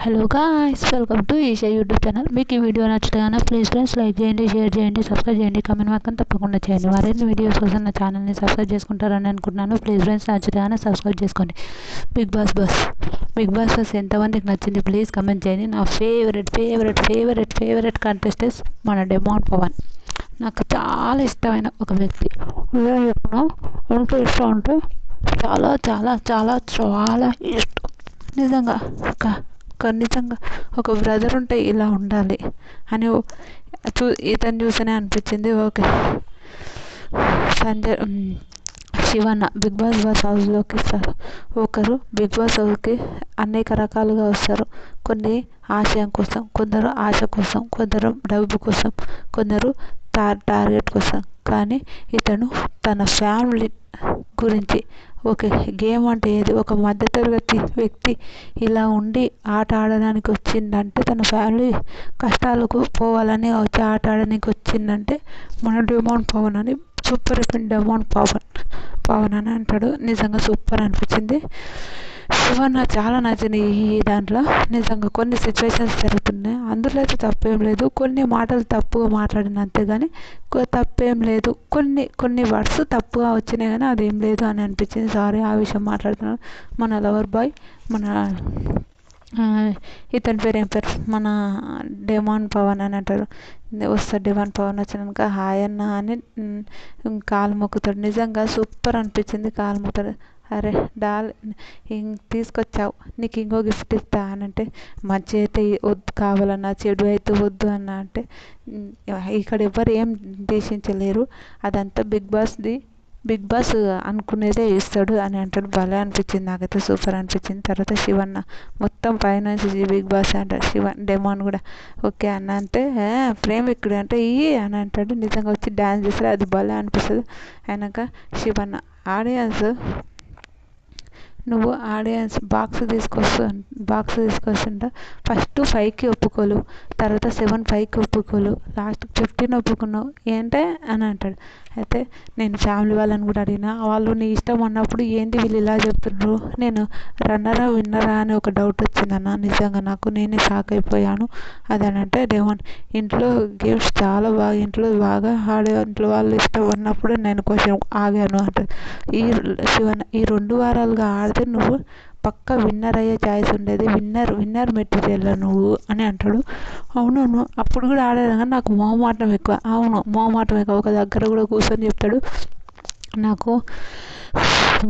Hello guys, welcome to Eesha YouTube channel. మీకు ఈ video నచ్చితే ప్లీజ్ ఫ్రెండ్స్ లైక్ చేయండి, షేర్ చేయండి, సబ్స్క్రైబ్ చేయండి, కామెంట్ మాత్రం తప్పకుండా చేయండి. మరిన్ని వీడియోస్ కోసం నా ఛానల్ని సబ్స్క్రైబ్ చేసుకుంటారని అనుకుంటున్నాను. ప్లీజ్ ఫ్రెండ్స్ నచ్చితే సబ్స్క్రైబ్ చేసుకోండి. బిగ్ బాస్ ఎంతమందికి నచ్చింది ప్లీజ్ కమెంట్ చేయండి. నా ఫేవరెట్ కంటెస్టెంట్స్ మన డెమాన్ పవన్. నాకు చాలా ఇష్టమైన ఒక వ్యక్తి. ఎంత ఇష్టం అంటే చాలా చాలా చాలా చాలా ఇష్టం. నిజంగా నిజంగా ఒక బ్రదర్ ఉంటే ఇలా ఉండాలి అని ఇతను చూస్తేనే అనిపించింది. Okay, Sanjay Shivanna big boss హౌస్లోకి ఒకరు బిగ్ బాస్ హౌస్కి అనేక రకాలుగా వస్తారు. కొన్ని ఆశయం కోసం, కొందరు ఆశ కోసం, కొందరు డబ్బు కోసం, కొందరు టార్గెట్ కోసం. కానీ ఇతను తన ఫ్యామిలీ గురించి, ఓకే గేమ్ అంటే ఏది, ఒక మధ్యతరగతి వ్యక్తి ఇలా ఉండి ఆట ఆడడానికి వచ్చిందంటే తన ఫ్యామిలీ కష్టాలకు పోవాలని వచ్చి ఆట ఆడడానికి వచ్చిందంటే మన డెమాన్ పవన్ అని, సూపర్ డెమాన్ పవన్ అని అంటాడు. నిజంగా సూపర్ అనిపించింది. శివన్న చాలా నచ్చింది ఈ దాంట్లో. నిజంగా కొన్ని సిచ్యువేషన్స్ జరుగుతున్నాయి, అందులో అయితే తప్పేం లేదు. కొన్ని మాటలు తప్పుగా మాట్లాడిన అంతేగాని తప్పేం లేదు. కొన్ని వర్డ్స్ తప్పుగా వచ్చినాయి కానీ అదేం లేదు అని అనిపించింది. సారీ ఆ విషయం మాట్లాడుతున్నాను. మన లవర్ బాయ్, మన ఇతని పేరు ఏం పేరు, మన డెమాన్ పవన్ అని అంటారు. వస్తాడు డెమాన్ పవన్ వచ్చినాక హాయ్ అన్న అని కాలు మొక్కుతాడు. నిజంగా సూపర్ అనిపించింది. కాలు మొక్కుతాడు. అరే తీసుకొచ్చావు, నీకు ఇంకో గిఫ్ట్ ఇస్తా అని అంటే, మంచి అయితే వద్దు కావాలన్నా, చెడు అయితే వద్దు అన్న అంటే, ఇక్కడ ఎవరు ఏం ఉద్దేశించలేరు, అదంతా బిగ్ బాస్ అనుకునేదే ఇస్తాడు అని అంటాడు. భలే అనిపించింది నాకైతే, సూపర్ అనిపించింది. తర్వాత శివన్న మొత్తం ఫైనాన్స్ బిగ్ బాస్ అంటాడు. డెమాన్ కూడా ఓకే అన్న అంటే ప్రేమికుడు అంటే అని అంటాడు. నిజంగా వచ్చి డ్యాన్స్ చేస్తారు, అది భలే అనిపిస్తుంది. అయినాక శివన్న నువ్వు ఆడియన్స్ బాక్స్ తీసుకొస్తుంటా, ఫస్ట్ 5కి ఒప్పుకోలు, తర్వాత 7-5కి ఒప్పుకోలు, లాస్ట్ 15 ఒప్పుకున్నావు ఏంటే అని అంటాడు. అయితే నేను ఫ్యామిలీ వాళ్ళని కూడా అడిగినా, వాళ్ళు నీ ఇష్టం అన్నప్పుడు ఏంటి వీళ్ళు ఇలా చెప్తున్నారు, నేను రన్నరా విన్నరా అని ఒక డౌట్ వచ్చిందన్న. నిజంగా నాకు నేనే షాక్ అయిపోయాను. అదనంటే డెమాన్ ఇంట్లో గేమ్స్ చాలా బాగా ఇంట్లో వాళ్ళు ఇష్టం అన్నప్పుడు నేను కొంచెం ఆగాను అంటాడు. ఈ 2 వారాలుగా ఆడితే నువ్వు పక్క విన్నర్ అయ్యే ఛాయిస్ ఉండేది, విన్నర్ మెటీరియల్ నువ్వు అని అంటాడు. అవునవును, అప్పుడు కూడా ఆడాను కానీ నాకు మొహమాటం ఎక్కువ. ఒక దగ్గర కూడా కూర్చొని చెప్తాడు, నాకు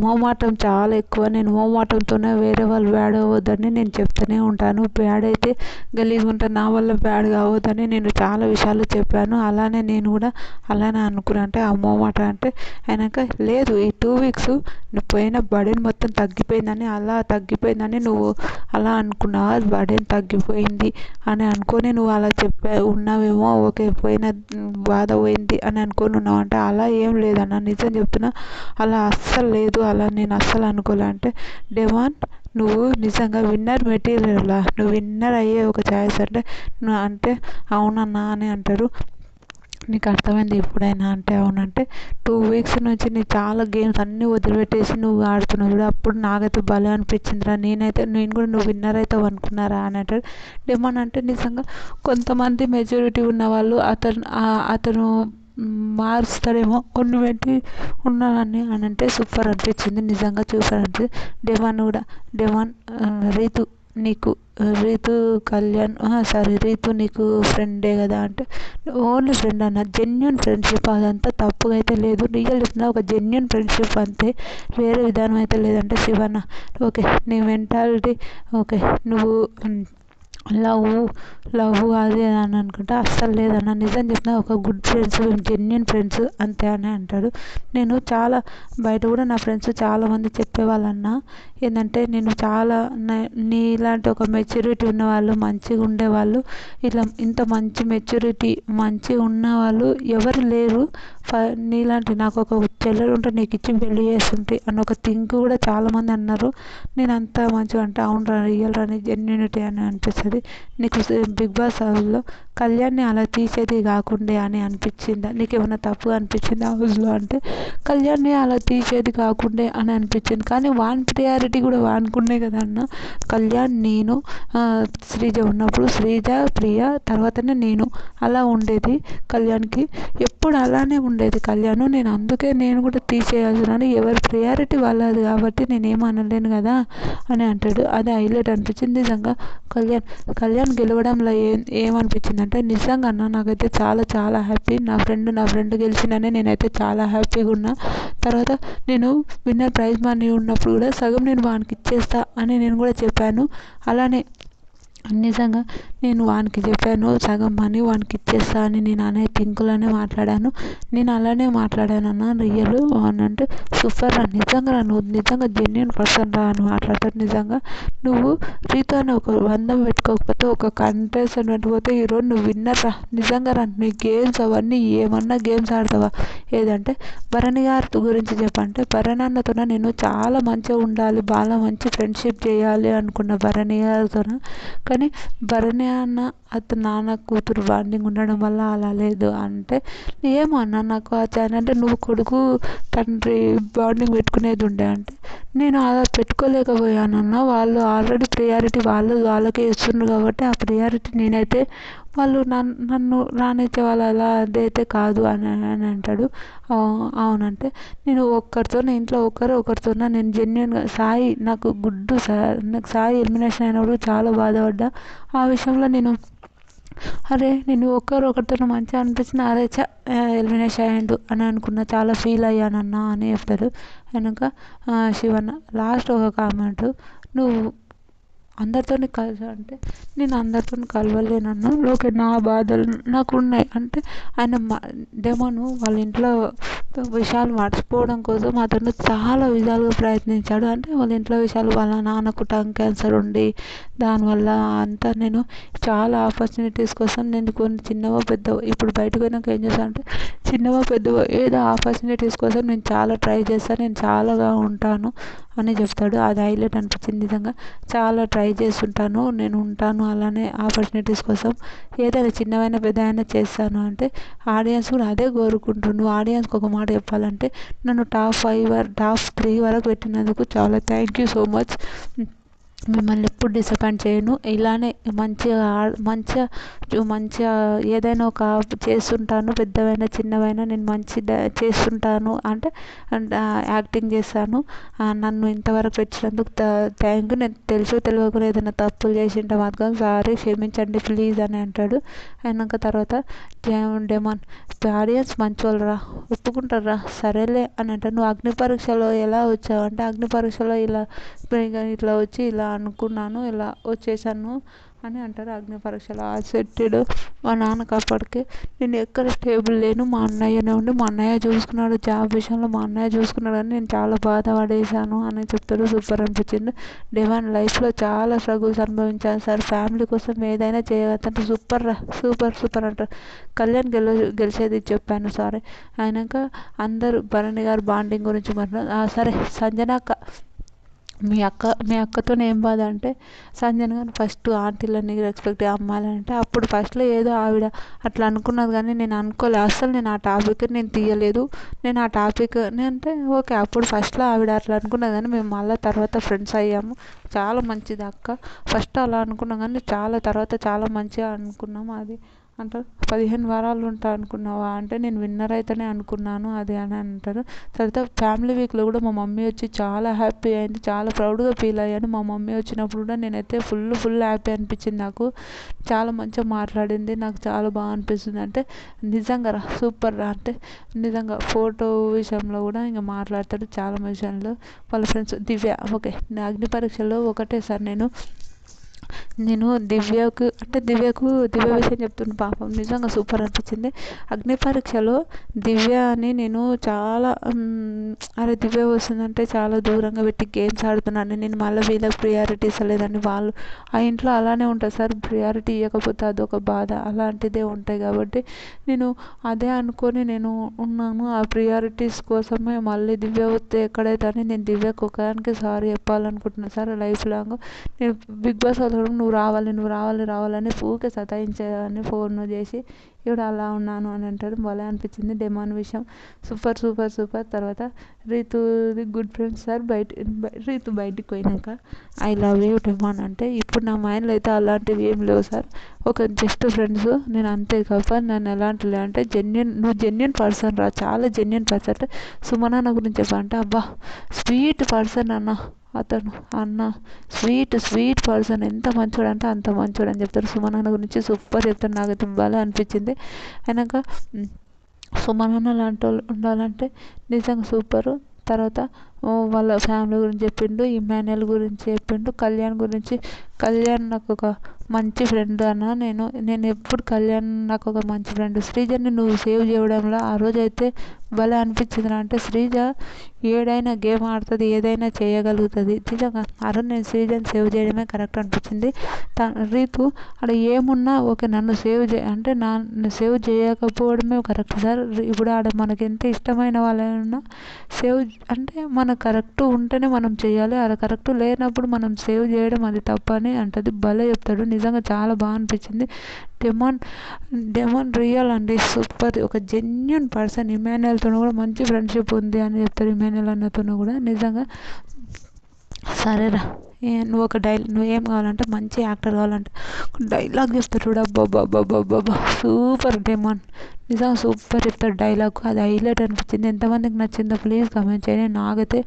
మొహమాటం చాలా ఎక్కువ, నేను మొహమాటంతోనే వేరే వాళ్ళు బ్యాడ్ అవ్వద్దని నేను చెప్తూనే ఉంటాను. బ్యాడ్ అయితే గలీజ్గా ఉంటాను, నా వల్ల బ్యాడ్ కావద్దని నేను చాలా విషయాలు చెప్పాను. అలానే నేను కూడా అలానే అనుకున్నా. అంటే ఆ మొహమాట అంటే ఆయనక లేదు, ఈ 2 వీక్స్ నువ్వు పోయిన బర్డెన్ మొత్తం తగ్గిపోయిందని నువ్వు అలా అనుకున్నావా, బర్డెన్ తగ్గిపోయింది అని అనుకొని నువ్వు అలా ఉన్నావేమో, ఓకే పోయిన బాధ పోయింది అని అనుకొని ఉన్నావు అంటే అలా ఏం లేదన్న, నిజం చెప్తున్నా, అలా అస్సలు లేదు, అలా నేను అస్సలు అనుకోలే అంటే, డెమాన్ నువ్వు నిజంగా విన్నర్ మెటీరియల్లా, నువ్వు విన్నర్ అయ్యే ఒక ఛాయిస్ అంటే అవునన్నా అని అంటారు. నీకు అర్థమైంది ఎప్పుడైనా అంటే అవునంటే 2 వీక్స్ నుంచి నీ చాలా గేమ్స్ అన్నీ వదిలిపెట్టేసి నువ్వు ఆడుతున్నావు చూడు, అప్పుడు నాకైతే భలే అనిపించిందిరా, నేను కూడా నువ్వు విన్నర్ అవుతావు అనుకున్నారా అని అంటాడు. డెమాన్ అంటే నిజంగా కొంతమంది మెచ్యూరిటీ ఉన్న వాళ్ళు అతను మారుస్తాడేమో కొన్ని పెట్టి ఉన్నానని అని అంటే సూపర్ అనిపించింది. నిజంగా సూపర్ అనిపించింది. డెమాన్ రీతు నీకు ఫ్రెండే కదా అంటే, ఓన్లీ ఫ్రెండ్ అన్న, జెన్యున్ ఫ్రెండ్షిప్, అదంతా తప్పుగా అయితే లేదు, రియల్ ఒక జెన్యున్ ఫ్రెండ్షిప్ అంతే, వేరే విధానం అయితే లేదంటే. శివన్న ఓకే నీ మెంటాలిటీ ఓకే, నువ్వు లవ్ అది అని అనుకుంటా, అస్సలు లేదన్న, నిజం చెప్పిన ఒక గుడ్ ఫ్రెండ్స్, జెన్యున్ ఫ్రెండ్స్ అంతే అని అంటాడు. నేను చాలా బయట కూడా నా ఫ్రెండ్స్ చాలామంది చెప్పేవాళ్ళన్నా ఏంటంటే, నేను చాలా నీలాంటి ఒక మెచ్యూరిటీ ఉన్నవాళ్ళు, మంచిగా ఉండేవాళ్ళు, ఇంత మంచి మెచ్యూరిటీ మంచిగా ఉన్నవాళ్ళు ఎవరు లేరు, నీలాంటి నాకు ఒక చెల్లెలు ఉంటే నీకు ఇచ్చి పెళ్లి చేస్తుంటే అని ఒక థింక్ కూడా చాలామంది అన్నారు. నేను అంత మంచిగా అంటే అవును రియల్ అని జెన్యూనిటీ అని అనిపిస్తుంది. అనిపించింది? నీకు బిగ్ బాస్ హౌస్లో కళ్యాణ్ని అలా తీసేది కాకుండే అని అనిపించిందా? నీకేమైనా తప్పు అనిపించిందా హౌస్లో అంటే? కళ్యాణ్ని అలా తీసేది కాకుండే అని అనిపించింది, కానీ వాని ప్రియారిటీ కూడా వానుకునే కదా అన్న. కళ్యాణ్, నేను, శ్రీజ ఉన్నప్పుడు శ్రీజ, ప్రియ తర్వాతనే నేను, అలా ఉండేది కళ్యాణ్కి. ఎప్పుడు అలానే ఉండేది కళ్యాణ్. నేను అందుకే నేను కూడా తీసేయాల్సినాను, ఎవరి ప్రియారిటీ వాళ్ళది కాబట్టి నేనేమనలేను కదా అని అంటాడు. అది హైలైట్ అనిపించింది నిజంగా. కళ్యాణ్ గెలవడంలో ఏమనిపించింది అంటే, నిజంగా అన్న నాకైతే చాలా చాలా హ్యాపీ. నా ఫ్రెండ్ గెలిచిందని నేనైతే చాలా హ్యాపీగా ఉన్నా. తర్వాత నేను విన్నర్ ప్రైజ్ మనీ ఉన్నప్పుడు కూడా సగం నేను వానికి ఇచ్చేస్తా అని నేను కూడా చెప్పాను. అలానే నిజంగా నేను వానికి చెప్పాను, సగం మనీ వానికి ఇచ్చేస్తా అని నేను పింకులోనే మాట్లాడాను. నేను అలానే మాట్లాడాను అన్న. రియల్ అని అంటే సూపర్ రా, నిజంగా నువ్వు నిజంగా జెన్యున్ పర్సన్ రా అని మాట్లాడతాడు. నిజంగా నువ్వు రీతో ఒక బంధం పెట్టుకోకపోతే, ఒక కంటెస్టెంట్ పెట్టిపోతే ఈరోజు నువ్వు విన్నర్ రా. నిజంగా రా, నీ గేమ్స్ అవన్నీ ఏమన్నా గేమ్స్ ఆడతావా? ఏదంటే భరణి గారి గురించి చెప్పంటే, భరణి అన్నతో నేను చాలా మంచిగా ఉండాలి, బాగా మంచి ఫ్రెండ్షిప్ చేయాలి అనుకున్న భరణి గారితో. కానీ భరణి అన్న అతను నాన్న కూతురు బాండింగ్ ఉండడం వల్ల అలా లేదు అంటే ఏమో అన్న. నాకు అంటే నువ్వు కొడుకు తండ్రి బాండింగ్ పెట్టుకునేది ఉండే అంటే నేను అలా పెట్టుకోలేకపోయానన్న. వాళ్ళు ఆల్రెడీ ప్రియారిటీ వాళ్ళకే ఇస్తున్నారు కాబట్టి ఆ ప్రియారిటీ నేనైతే వాళ్ళు నన్ను రానిచ్చే వాళ్ళు అలా అదైతే కాదు అని అంటాడు. అవునంటే నేను ఇంట్లో ఒకరితో నేను జెన్యున్గా సాయి నాకు నాకు సాయి ఎలిమినేషన్ అయినప్పుడు చాలా బాధపడ్డా. ఆ విషయంలో నేను ఒకరితో మంచిగా అనిపించిన ఎలిమినేషన్ అయ్యిండు అని అనుకున్నా, చాలా ఫీల్ అయ్యానన్నా అని చెప్తాడు. వెనుక శివన్న లాస్ట్ ఒక కామెంట్, నువ్వు అందరితో కలిసి అంటే నేను అందరితో కలవలేనన్నా. ఓకే, నా బాధలు నాకు ఉన్నాయి అంటే ఆయన డెమోను వాళ్ళ ఇంట్లో విషయాలు మర్చిపోవడం కోసం అతను చాలా విధాలుగా ప్రయత్నించాడు. అంటే వాళ్ళ ఇంట్లో విషయాలు, వాళ్ళ నాన్నకు టంగ్ క్యాన్సర్ ఉండి దానివల్ల అంతా నేను చాలా ఆపర్చునిటీస్ కోసం నేను కొన్ని చిన్నవో పెద్దవో ఇప్పుడు బయటకు పోయినాక ఏం చేస్తాను అంటే చిన్నవో పెద్దవో ఏదో ఆపర్చునిటీస్ కోసం నేను చాలా ట్రై చేస్తాను, నేను చాలాగా ఉంటాను అని చెప్తాడు. అది హైలైట్ అనిపించింది నిజంగా. చాలా ట్రై చేస్తుంటాను, నేను ఉంటాను అలానే ఆపర్చునిటీస్ కోసం, ఏదైనా చిన్నవైనా పెద్దవైనా చేస్తాను అంటే ఆడియన్స్ కూడా అదే కోరుకుంటుండు. ఆడియన్స్కి ఒక మాట చెప్పాలంటే నన్ను టాప్ 3 వరకు పెట్టినందుకు చాలా థ్యాంక్ యూ సో మచ్. మిమ్మల్ని ఎప్పుడు డిసప్పాయింట్ చేయను, ఇలానే మంచిగా ఏదైనా ఒక చేస్తుంటాను, పెద్దవైనా చిన్నవైనా నేను చేస్తుంటాను అంటే యాక్టింగ్ చేస్తాను. నన్ను ఇంతవరకు వచ్చినందుకు థ్యాంక్ యూ. నేను తెలియకుండా ఏదైనా తప్పులు చేసింటే మాత్రం సారీ, క్షమించండి ప్లీజ్ అని అంటాడు. అయినాక తర్వాత డెమాన్ ఆడియన్స్ మంచోళ్ళరా, ఒప్పుకుంటారా, సరేలే అని అంటాడు. నువ్వు అగ్ని పరీక్షలో ఎలా వచ్చావు అంటే అగ్ని పరీక్షలో ఇట్లా వచ్చి ఇలా అనుకున్నాను, ఇలా వచ్చేసాను అని అంటారు. అగ్ని పరీక్షలో సెట్టెడ్ మా నాన్నకు అప్పటికి నేను ఎక్కడ స్టేబుల్ లేను, మా అన్నయ్యనే ఉండి మా అన్నయ్య చూసుకున్నాడు, జాబ్ విషయంలో మా అన్నయ్య చూసుకున్నాడు అని నేను చాలా బాధపడేసాను అని చెప్తాడు. సూపర్ అనిపించింది. డెవాన్ లైఫ్లో చాలా స్ట్రగుల్స్ అనుభవించాను సార్, ఫ్యామిలీ కోసం ఏదైనా చేయగలుగుతాను. సూపర్ అంటారు. కళ్యాణ్ గెలిచేది చెప్పాను సారీ. అయినాక అందరూ భరణి గారు బాండింగ్ గురించి మాట్లాడారు. సరే సంజనక్క, మీ అక్కతో ఏం బాధ అంటే సంజన గారు ఫస్ట్ ఆంటీలని రెస్పెక్ట్ అమ్మాలంటే అప్పుడు ఫస్ట్లో ఏదో ఆవిడ అట్లా అనుకున్నది, కానీ నేను అనుకోలేదు అసలు. నేను ఆ టాపిక్ నేను తీయలేదు. నేను ఆ టాపిక్ అంటే ఓకే అప్పుడు ఫస్ట్లో ఆవిడ అట్లా అనుకున్నది, కానీ మేము మళ్ళీ తర్వాత ఫ్రెండ్స్ అయ్యాము. చాలా మంచిది అక్క, ఫస్ట్ అలా అనుకున్నాం కానీ చాలా తర్వాత చాలా మంచిగా అనుకున్నాము. అది అంటారు. 15 వారాలు ఉంటా అనుకున్నావా అంటే నేను విన్నర్ అయితేనే అనుకున్నాను అది అని అంటారు. తర్వాత ఫ్యామిలీ వీక్లో కూడా మా మమ్మీ వచ్చి చాలా హ్యాపీ అయింది, చాలా ప్రౌడ్గా ఫీల్ అయ్యాను. మా మమ్మీ వచ్చినప్పుడు కూడా నేనైతే ఫుల్ హ్యాపీ అనిపించింది నాకు. చాలా మంచిగా మాట్లాడింది, నాకు చాలా బాగా అనిపిస్తుంది అంటే నిజంగా రా సూపర్ రా అంటే నిజంగా. ఫోటో విషయంలో కూడా ఇంకా మాట్లాడతాడు చాలా విషయంలో. వాళ్ళ ఫ్రెండ్స్ దివ్య, ఓకే అగ్ని పరీక్షలో ఒకటే సార్ నేను దివ్య విషయం చెప్తున్న పాపం నిజంగా సూపర్ అనిపించింది. అగ్ని పరీక్షలో దివ్య అని నేను చాలా అరే దివ్య వస్తుందంటే చాలా దూరంగా పెట్టి గేమ్స్ ఆడుతున్నాను, నేను మళ్ళీ వీళ్ళకి ప్రియారిటీ ఇస్తలేదని. వాళ్ళు ఆ ఇంట్లో అలానే ఉంటుంది సార్, ప్రియారిటీ ఇవ్వకపోతే అదొక బాధ, అలాంటిదే ఉంటాయి. కాబట్టి నేను అదే అనుకొని నేను ఉన్నాను, ఆ ప్రియారిటీస్ కోసమే మళ్ళీ దివ్య వస్తే ఎక్కడైతే అని నేను దివ్యకు ఒకదానికి సారీ చెప్పాలనుకుంటున్నాను సార్ లైఫ్ లాంగ్. నేను బిగ్ బాస్ నువ్వు నువ్వు రావాలని ఊరికే సతాయించేదాన్ని ఫోన్ చేసి, ఇప్పుడు అలా ఉన్నాను అని అంటాడు. భలే అనిపించింది డెమాన్ విషయం. సూపర్. తర్వాత రీతుది గుడ్ ఫ్రెండ్స్ సార్ రీతు బయటికి పోయినాక ఐ లవ్ యూ డెమాన్ అంటే, ఇప్పుడు నా మైండ్లో అయితే అలాంటివి ఏం లేవు సార్, ఒక జస్ట్ ఫ్రెండ్స్, నేను అంతే తప్ప నన్ను ఎలాంటి అంటే నువ్వు జెన్యున్ పర్సన్ రా, చాలా జెన్యున్ పర్సన్. అంటే సుమనన్న గురించి చెప్పంటే, అబ్బా స్వీట్ పర్సన్ అతను స్వీట్ పర్సన్, ఎంత మంచోడు అంటే అంత మంచోడు అని చెప్తారు. సుమనన్న గురించి సూపర్ చెప్తారు. నాకైతే బాగా అనిపించింది. అయినాక సుమనన్న లాంటి వాళ్ళు ఉండాలంటే నిజంగా సూపరు. తర్వాత వాళ్ళ ఫ్యామిలీ గురించి చెప్పిండు, ఇమాన్యుయల్ గురించి చెప్పిండు, కళ్యాణ్ నాకు ఒక మంచి ఫ్రెండ్ అన్న. నేను ఎప్పుడు కళ్యాణ్ నాకు ఒక మంచి ఫ్రెండ్. శ్రీజని నువ్వు సేవ్ చేయడంలో ఆ రోజు అయితే భలే అనిపించింది. అంటే శ్రీజ ఏడైనా గేమ్ ఆడుతుంది, ఏదైనా చేయగలుగుతుంది నిజంగా. ఆ రోజు నేను శ్రీజని సేవ్ చేయడమే కరెక్ట్ అనిపించింది. రీతు అక్కడ ఏమున్నా ఓకే, నన్ను సేవ్ చేయకపోవడమే కరెక్ట్ సార్. ఇప్పుడు ఆడ మనకి ఎంత ఇష్టమైన వాళ్ళైనా సేవ్ అంటే మనకు కరెక్ట్ ఉంటేనే మనం చేయాలి, అలా కరెక్ట్ లేనప్పుడు మనం సేవ్ చేయడం అది తప్పని అంటది. భలే చెప్తాడు. నిజంగా చాలా బాగా అనిపించింది. డెమాన్ రియల్ అండి, సూపర్, ఒక జెన్యున్ పర్సన్. ఇమాన్యుయల్తో కూడా మంచి ఫ్రెండ్షిప్ ఉంది అని చెప్తారు. ఇమాన్యుయల్ అన్నతో కూడా నిజంగా. సరేరా, నువ్వేం కావాలంటే మంచి యాక్టర్ కావాలంటే డైలాగ్ చెప్తాడు చూడు, అబ్బాబ్బాబ్బాబ్బా సూపర్ డెమాన్. నిజంగా సూపర్ చెప్తాడు డైలాగ్. అది హైలైట్ అనిపించింది. ఎంతమందికి నచ్చిందో ప్లీజ్ కామెంట్ చేయండి. నాకైతే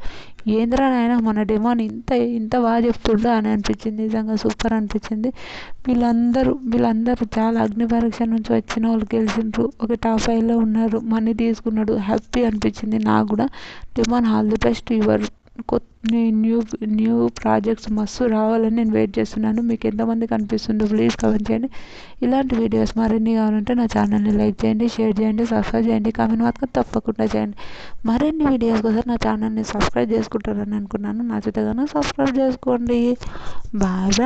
ఏంద్రా నాయన మన డెమాన్ ఇంత బాగా చెప్తుండో అని అనిపించింది. నిజంగా సూపర్ అనిపించింది. వీళ్ళందరూ చాలా అగ్ని పరీక్ష నుంచి వచ్చిన వాళ్ళు గెలిచిండ్రు, ఒక టాప్ 5లో ఉన్నారు, మనీ తీసుకున్నాడు, హ్యాపీ అనిపించింది నాకు కూడా. Demon all the best, your new projects మస్తు రావాలని నేను వెయిట్ చేస్తున్నాను. మీకు ఎంతమందికి అనిపిస్తుందో ప్లీజ్ కామెంట్ చేయండి. ఇలాంటి వీడియోస్ మరిన్ని కావాలంటే నా ఛానల్ని లైక్ చేయండి, షేర్ చేయండి, సబ్స్క్రైబ్ చేయండి, కామెంట్ మాత్రం తప్పకుండా చేయండి. మరిన్ని వీడియోస్ కోసం నా ఛానల్ని సబ్స్క్రైబ్ చేసుకుంటారని అనుకున్నాను. నచ్చితే కనుక సబ్స్క్రైబ్ చేసుకోండి. బాయ్.